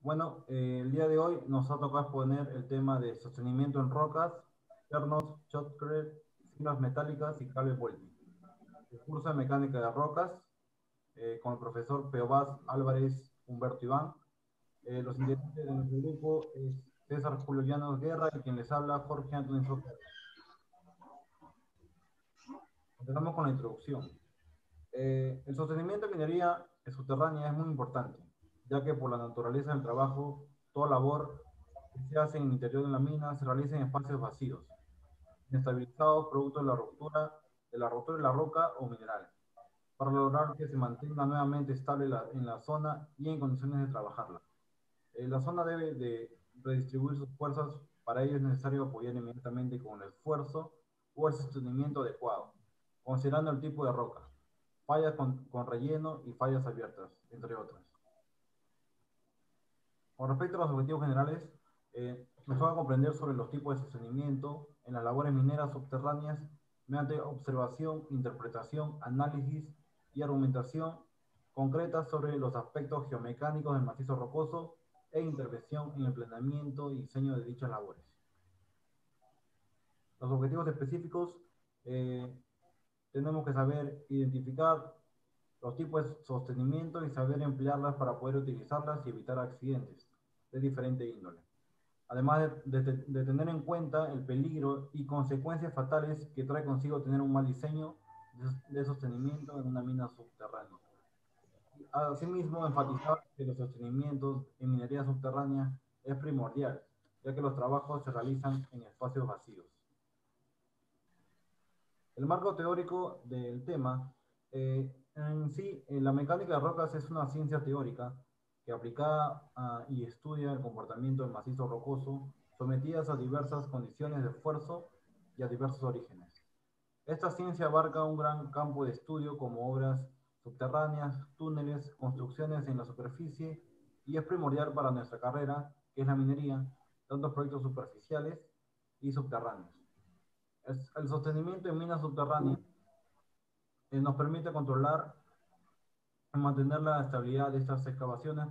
Bueno, el día de hoy nos ha tocado exponer el tema de sostenimiento en rocas, pernos, shotcrete, fibras metálicas y cable Volti. El curso de mecánica de rocas con el profesor Peobas Álvarez Humberto Iván. Los integrantes de nuestro grupo es César Julio Llanos Guerra y quien les habla Jorge Antonio Soto. Empezamos con la introducción. El sostenimiento de minería subterránea es muy importante, ya que por la naturaleza del trabajo, toda labor que se hace en el interior de la mina se realiza en espacios vacíos, inestabilizados producto de la rotura de la roca o mineral, para lograr que se mantenga nuevamente estable en la zona y en condiciones de trabajarla. La zona debe de redistribuir sus fuerzas, para ello es necesario apoyar inmediatamente con el esfuerzo o el sostenimiento adecuado, considerando el tipo de roca, fallas con relleno y fallas abiertas, entre otras. Con respecto a los objetivos generales, nos va a comprender sobre los tipos de sostenimiento en las labores mineras subterráneas mediante observación, interpretación, análisis y argumentación concreta sobre los aspectos geomecánicos del macizo rocoso e intervención en el planeamiento y diseño de dichas labores. Los objetivos específicos, tenemos que saber identificar los tipos de sostenimiento y saber emplearlas para poder utilizarlas y evitar accidentes de diferente índole. Además de tener en cuenta el peligro y consecuencias fatales que trae consigo tener un mal diseño de sostenimiento en una mina subterránea. Asimismo, enfatizar que los sostenimientos en minería subterránea es primordial, ya que los trabajos se realizan en espacios vacíos. El marco teórico del tema, en sí, la mecánica de rocas es una ciencia teórica que aplicada y estudia el comportamiento del macizo rocoso sometidas a diversas condiciones de esfuerzo y a diversos orígenes. Esta ciencia abarca un gran campo de estudio como obras subterráneas, túneles, construcciones en la superficie y es primordial para nuestra carrera, que es la minería, tanto proyectos superficiales y subterráneos. El sostenimiento en minas subterráneas nos permite controlar y mantener la estabilidad de estas excavaciones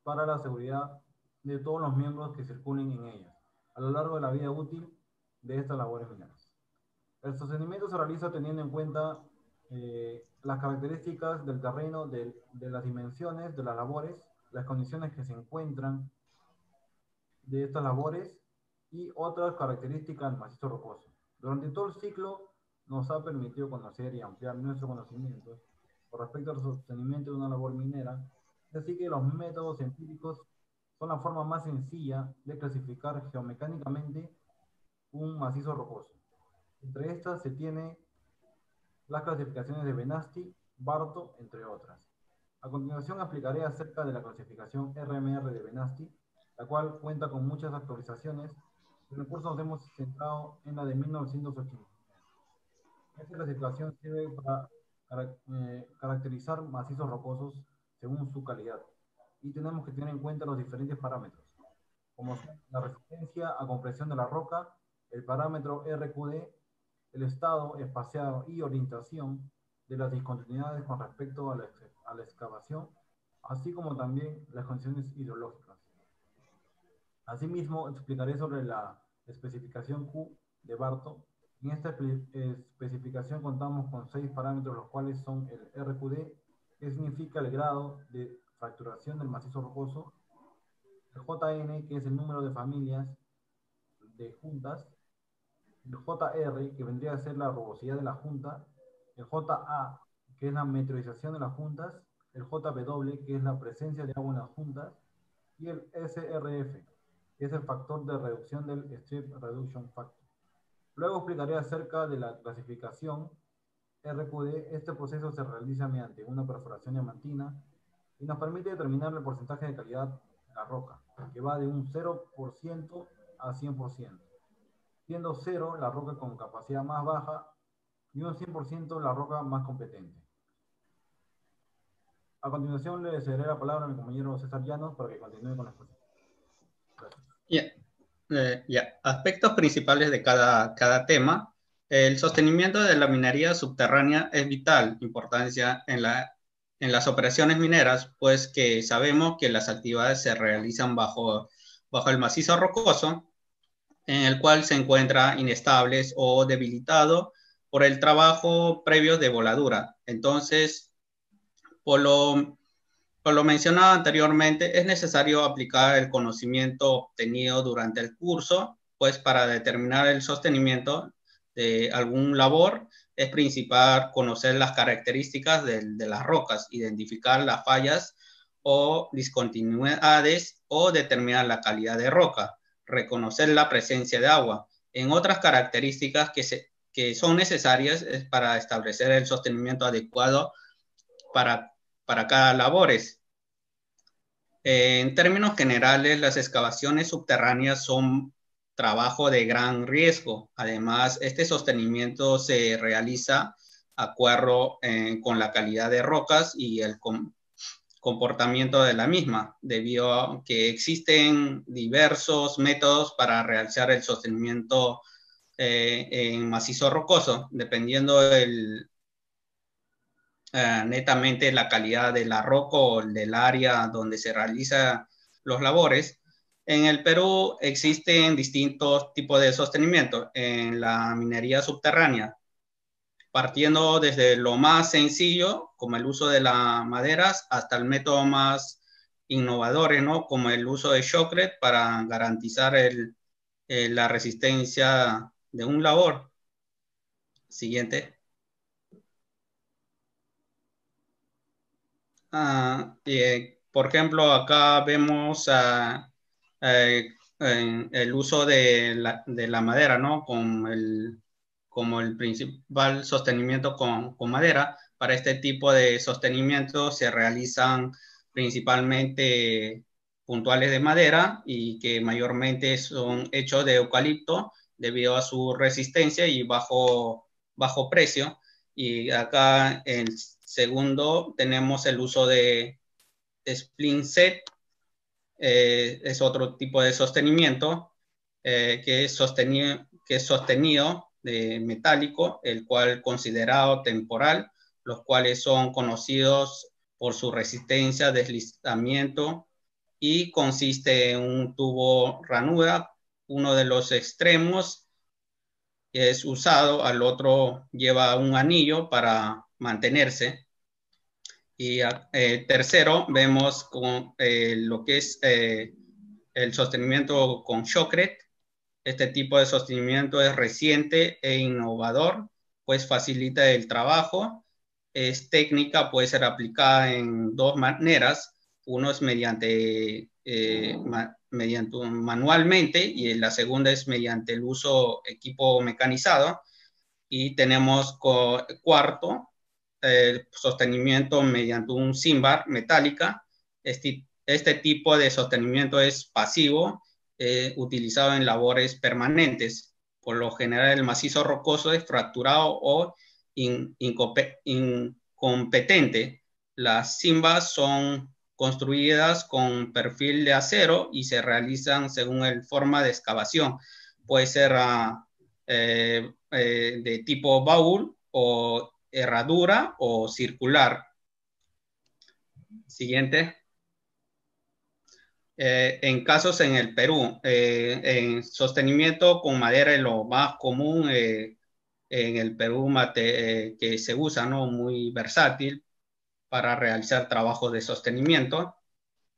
para la seguridad de todos los miembros que circulen en ellas a lo largo de la vida útil de estas labores mineras. El sostenimiento se realiza teniendo en cuenta las características del terreno, de las dimensiones de las labores, las condiciones que se encuentran de estas labores y otras características del macizo rocoso. Durante todo el ciclo nos ha permitido conocer y ampliar nuestro conocimiento con respecto al sostenimiento de una labor minera, así que los métodos empíricos son la forma más sencilla de clasificar geomecánicamente un macizo rocoso. Entre estas se tiene las clasificaciones de Benasti, Barto, entre otras. A continuación explicaré acerca de la clasificación RMR de Benasti, la cual cuenta con muchas actualizaciones. En el curso nos hemos centrado en la de 1980. Esta clasificación sirve para caracterizar macizos rocosos según su calidad. Y tenemos que tener en cuenta los diferentes parámetros, como son la resistencia a compresión de la roca, el parámetro RQD, el estado espaciado y orientación de las discontinuidades con respecto a la excavación, así como también las condiciones hidrológicas. Asimismo, explicaré sobre la especificación Q de Barto. En esta especificación contamos con 6 parámetros, los cuales son el RQD, que significa el grado de fracturación del macizo rocoso, el JN, que es el número de familias de juntas, el JR, que vendría a ser la rugosidad de la junta, el JA, que es la meteorización de las juntas, el JW, que es la presencia de agua en las juntas, y el SRF, que es el factor de reducción del Strip Reduction Factor. Luego explicaré acerca de la clasificación RQD. Este proceso se realiza mediante una perforación diamantina y nos permite determinar el porcentaje de calidad de la roca, que va de un 0% a 100%, siendo 0 la roca con capacidad más baja y un 100% la roca más competente. A continuación le cederé la palabra a mi compañero César Llanos para que continúe con la exposición. Aspectos principales de cada tema. El sostenimiento de la minería subterránea es vital importancia en la en las operaciones mineras, pues que sabemos que las actividades se realizan bajo el macizo rocoso, en el cual se encuentra inestables o debilitado por el trabajo previo de voladura. Entonces, por lo mencionado anteriormente, es necesario aplicar el conocimiento obtenido durante el curso, pues para determinar el sostenimiento de algún labor es principal conocer las características de las rocas, identificar las fallas o discontinuidades o determinar la calidad de roca, reconocer la presencia de agua. En otras características que son necesarias para establecer el sostenimiento adecuado para cada labores. En términos generales, las excavaciones subterráneas son trabajo de gran riesgo. Además, este sostenimiento se realiza de acuerdo con la calidad de rocas y el comportamiento de la misma, debido a que existen diversos métodos para realizar el sostenimiento en macizo rocoso, dependiendo netamente la calidad de la roca o del área donde se realizan los labores. En el Perú existen distintos tipos de sostenimiento en la minería subterránea, partiendo desde lo más sencillo, como el uso de las maderas, hasta el método más innovador, ¿no? Como el uso de shotcrete para garantizar la resistencia de un labor. Siguiente. Por ejemplo, acá vemos el uso de la madera, ¿no? Como el principal sostenimiento con madera. Para este tipo de sostenimiento se realizan principalmente puntuales de madera y que mayormente son hechos de eucalipto debido a su resistencia y bajo precio. Y acá en segundo tenemos el uso de splint set, es otro tipo de sostenimiento que es sostenido de metálico, el cual considerado temporal, los cuales son conocidos por su resistencia, deslizamiento y consiste en un tubo ranura, uno de los extremos es usado, al otro lleva un anillo para mantenerse. Y tercero, vemos con, lo que es el sostenimiento con shotcrete. Este tipo de sostenimiento es reciente e innovador, pues facilita el trabajo. Es técnica, puede ser aplicada en dos maneras. Uno es mediante manualmente y la segunda es mediante el uso equipo mecanizado. Y tenemos cuarto, el sostenimiento mediante un cimbar metálica. Este tipo de sostenimiento es pasivo, utilizado en labores permanentes. Por lo general, el macizo rocoso es fracturado o incompetente. Las cimbas son construidas con perfil de acero y se realizan según el forma de excavación. Puede ser de tipo baúl o herradura o circular. Siguiente. En casos en el Perú, en sostenimiento con madera es lo más común en el Perú que se usa, ¿no? Muy versátil para realizar trabajos de sostenimiento.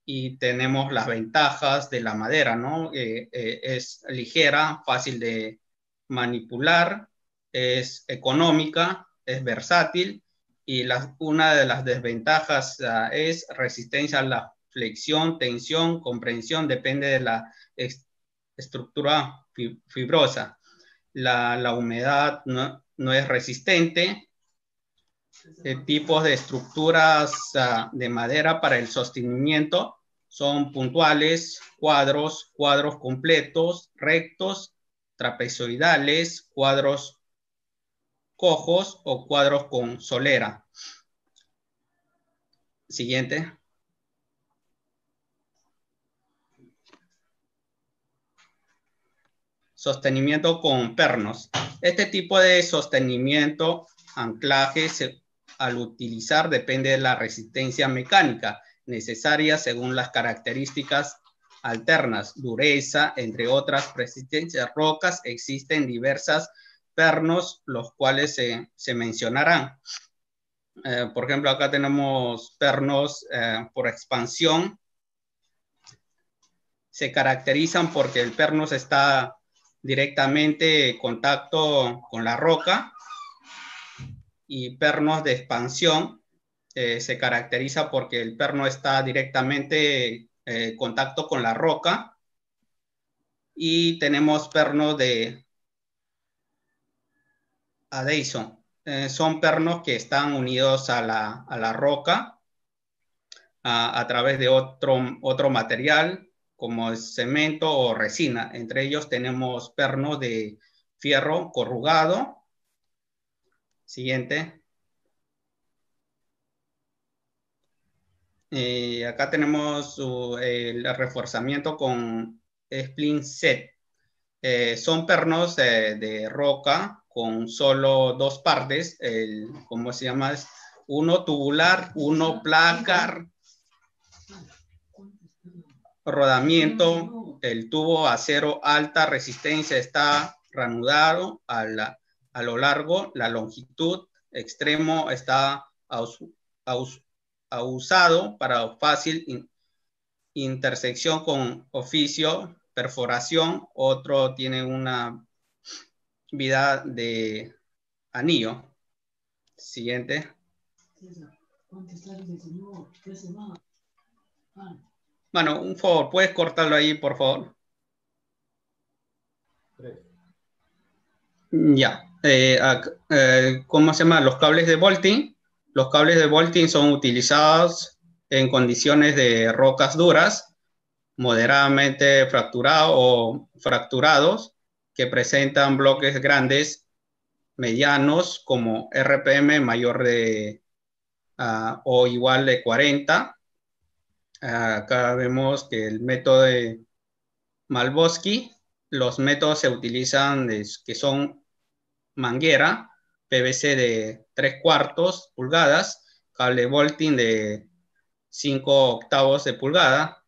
Y tenemos las ventajas de la madera, ¿no? Es ligera, fácil de manipular, es económica, es versátil y una de las desventajas es resistencia a la flexión, tensión, comprensión, depende de la estructura fibrosa. La humedad no es resistente. Tipos de estructuras de madera para el sostenimiento son puntuales, cuadros completos, rectos, trapezoidales, cuadros cojos o cuadros con solera. Siguiente. Sostenimiento con pernos. Este tipo de sostenimiento, anclaje, al utilizar depende de la resistencia mecánica necesaria según las características alternas, dureza, entre otras resistencias rocas. Existen diversas pernos, los cuales se mencionarán. Por ejemplo, acá tenemos pernos por expansión. Se caracterizan porque el pernos está directamente en contacto con la roca, y pernos de expansión se caracteriza porque el perno está directamente en contacto con la roca, y tenemos pernos de adhesion. Son pernos que están unidos a la roca a través de otro material como el cemento o resina. Entre ellos tenemos pernos de fierro corrugado. Siguiente. Acá tenemos el reforzamiento con splint set. Son pernos de roca con solo dos partes. ¿Cómo se llama? Uno tubular, uno placar. Rodamiento, el tubo acero alta resistencia está ranurado a lo largo. La longitud extremo está usado para fácil intersección con oficio, perforación. Otro tiene una vida de anillo. Siguiente. Bueno, un favor, ¿puedes cortarlo ahí, por favor? 3. Ya. ¿Cómo se llama? Los cables de Bolting. Los cables de Bolting son utilizados en condiciones de rocas duras, moderadamente fracturados o fracturados, que presentan bloques grandes, medianos, como RPM mayor de o igual de 40. Acá vemos que el método de Malbosky, los métodos se utilizan que son manguera, PVC de 3/4 pulgadas, cable Bolting de 5/8 de pulgada,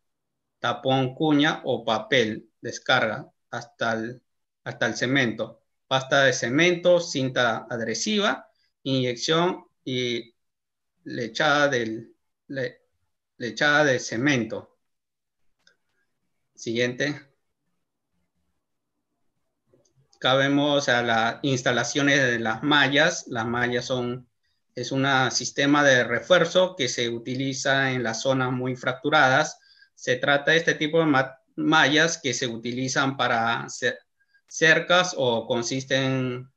tapón cuña o papel descarga hasta el cemento, pasta de cemento, cinta adhesiva, inyección y lechada de cemento. Siguiente. Acá vemos a las instalaciones de las mallas. Las mallas es un sistema de refuerzo que se utiliza en las zonas muy fracturadas. Se trata de este tipo de mallas que se utilizan para cercas o consisten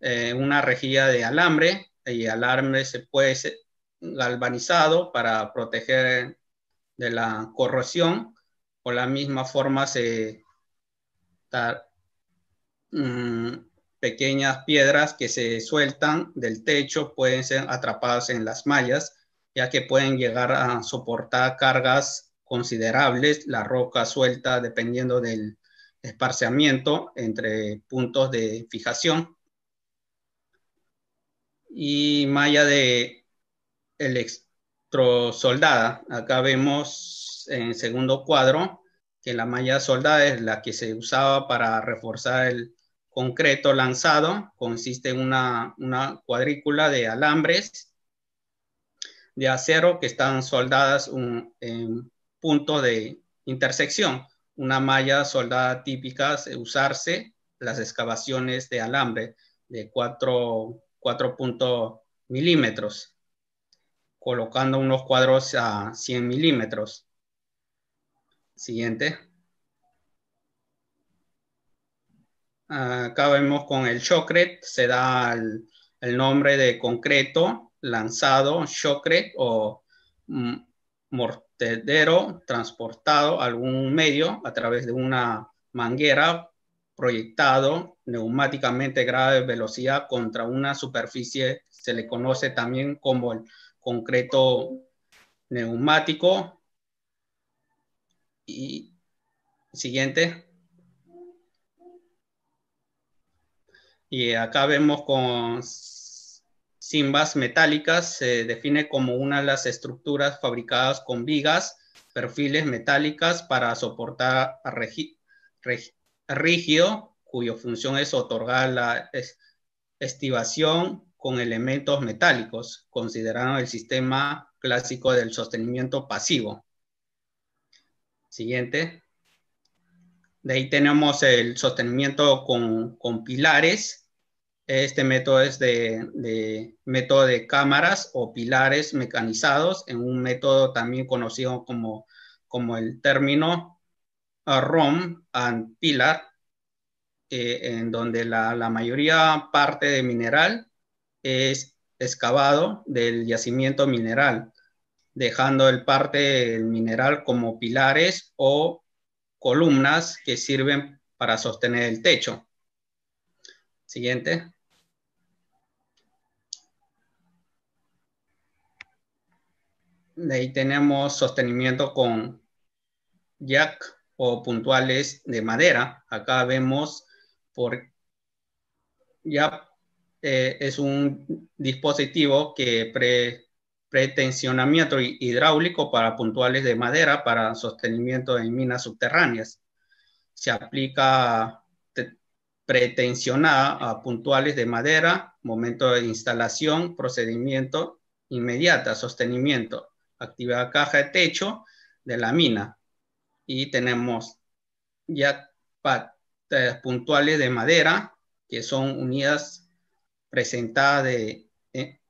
en una rejilla de alambre, y el alambre se puede ser galvanizado para proteger de la corrosión. O la misma forma pequeñas piedras que se sueltan del techo pueden ser atrapadas en las mallas, ya que pueden llegar a soportar cargas considerables. La roca suelta, dependiendo del esparciamiento entre puntos de fijación. Y malla de electrosoldada. Acá vemos en el segundo cuadro que la malla soldada es la que se usaba para reforzar el concreto lanzado. Consiste en una cuadrícula de alambres de acero que están soldadas en puntos de intersección. Una malla soldada típica de usarse las excavaciones de alambre de 4 milímetros, colocando unos cuadros a 100 milímetros. Siguiente. Acá vemos con el shotcrete, se da el nombre de concreto lanzado, shotcrete, o mortero transportado a algún medio a través de una manguera, proyectado neumáticamente a grave velocidad contra una superficie. Se le conoce también como el concreto neumático. Y siguiente. Y acá vemos con cimbas metálicas se define como una de las estructuras fabricadas con vigas, perfiles metálicas para soportar a rígido, cuya función es otorgar la estivación con elementos metálicos, considerando el sistema clásico del sostenimiento pasivo. Siguiente. De ahí tenemos el sostenimiento con pilares. Este método es de método de cámaras o pilares mecanizados, en un método también conocido como el término ROM and Pillar, en donde la mayoría parte de mineral es excavado del yacimiento mineral, dejando el parte del mineral como pilares o columnas que sirven para sostener el techo. Siguiente. De ahí tenemos sostenimiento con jack o puntuales de madera. Acá vemos por ya es un dispositivo que pretensionamiento hidráulico para puntuales de madera para sostenimiento en minas subterráneas. Se aplica pretensionada a puntuales de madera, momento de instalación, procedimiento inmediata, sostenimiento, actividad caja de techo de la mina. Y tenemos ya puntuales de madera, que son unidas presentadas de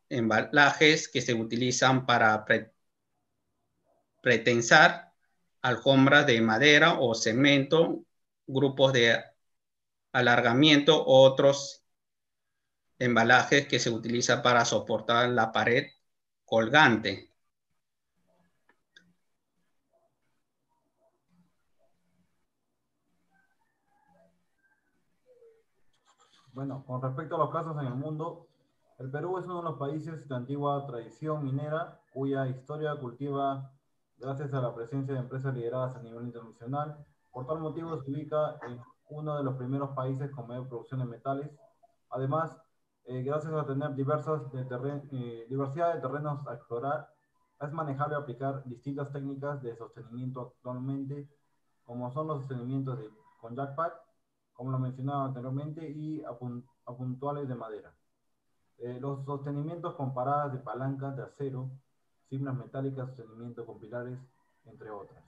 embalajes que se utilizan para pretensar alfombras de madera o cemento, grupos de alargamiento, otros embalajes que se utilizan para soportar la pared colgante. Bueno, con respecto a los casos en el mundo, el Perú es uno de los países de antigua tradición minera, cuya historia cultiva gracias a la presencia de empresas lideradas a nivel internacional. Por tal motivo se ubica en uno de los primeros países con mayor producción de metales. Además, gracias a tener diversidad de terrenos a explorar, es manejable aplicar distintas técnicas de sostenimiento actualmente, como son los sostenimientos con jackpack, como lo mencionaba anteriormente, y a puntuales de madera. Los sostenimientos con paradas de palancas de acero, cimbras metálicas, sostenimiento con pilares, entre otras.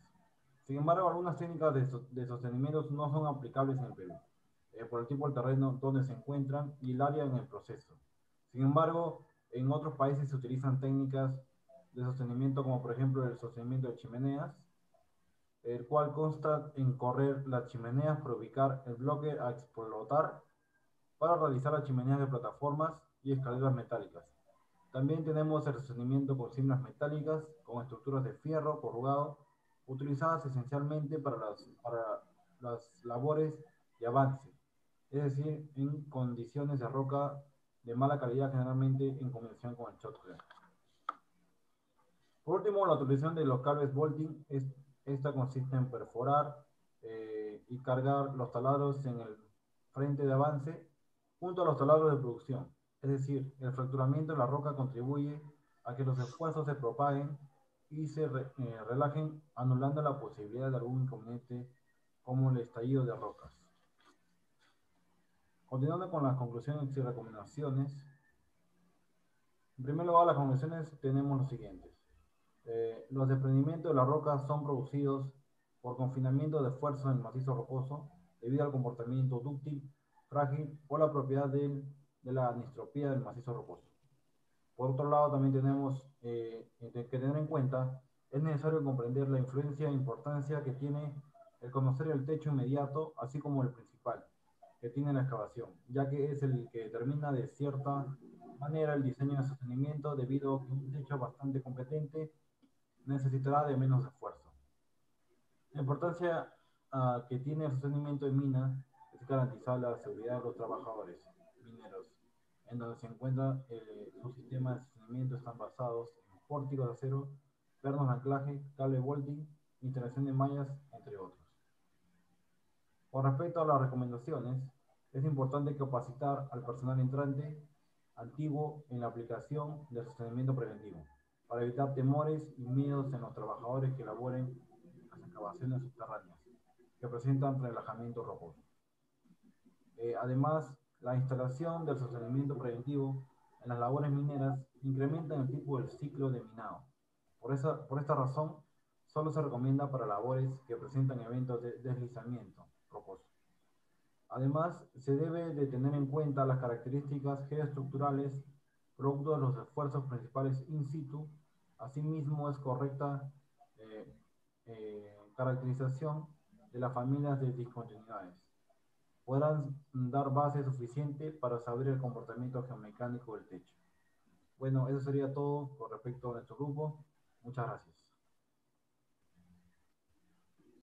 Sin embargo, algunas técnicas de sostenimientos no son aplicables en el Perú, por el tipo del terreno donde se encuentran y el área en el proceso. Sin embargo, en otros países se utilizan técnicas de sostenimiento como por ejemplo el sostenimiento de chimeneas, el cual consta en correr las chimeneas para ubicar el bloque a explotar para realizar las chimeneas de plataformas y escaleras metálicas. También tenemos el sostenimiento con cimbras metálicas con estructuras de fierro corrugado, utilizadas esencialmente para las labores de avance, es decir, en condiciones de roca de mala calidad, generalmente en combinación con el shotcrete. Por último, la utilización de los cables bolting, esta consiste en perforar y cargar los taladros en el frente de avance junto a los taladros de producción. Es decir, el fracturamiento de la roca contribuye a que los esfuerzos se propaguen y se relajen, anulando la posibilidad de algún inconveniente como el estallido de rocas. Continuando con las conclusiones y recomendaciones, en primer lugar, las conclusiones tenemos los siguientes. Los desprendimientos de la roca son producidos por confinamiento de esfuerzos en el macizo rocoso debido al comportamiento dúctil, frágil o la propiedad de la anistropía del macizo rocoso. Por otro lado, también tenemos que tener en cuenta, es necesario comprender la influencia e importancia que tiene el conocer el techo inmediato, así como el principal, que tiene la excavación, ya que es el que determina de cierta manera el diseño de sostenimiento, debido a que un techo bastante competente necesitará de menos esfuerzo. La importancia que tiene el sostenimiento de mina es garantizar la seguridad de los trabajadores mineros, en donde se encuentra sus sistemas de sostenimiento están basados en pórticos de acero, pernos de anclaje, cable bolting, instalación de mallas, entre otros. Con respecto a las recomendaciones, es importante capacitar al personal entrante antiguo en la aplicación del sostenimiento preventivo, para evitar temores y miedos en los trabajadores que laboren en las excavaciones subterráneas, que presentan relajamiento rocoso. Además, la instalación del sostenimiento preventivo en las labores mineras incrementa el tipo del ciclo de minado. Por esta razón, solo se recomienda para labores que presentan eventos de deslizamiento rocoso. Además, se debe de tener en cuenta las características geoestructurales producto de los esfuerzos principales in situ. Asimismo, es correcta caracterización de las familias de discontinuidades. Podrán dar base suficiente para saber el comportamiento geomecánico del techo. Bueno, eso sería todo con respecto a nuestro grupo. Muchas gracias.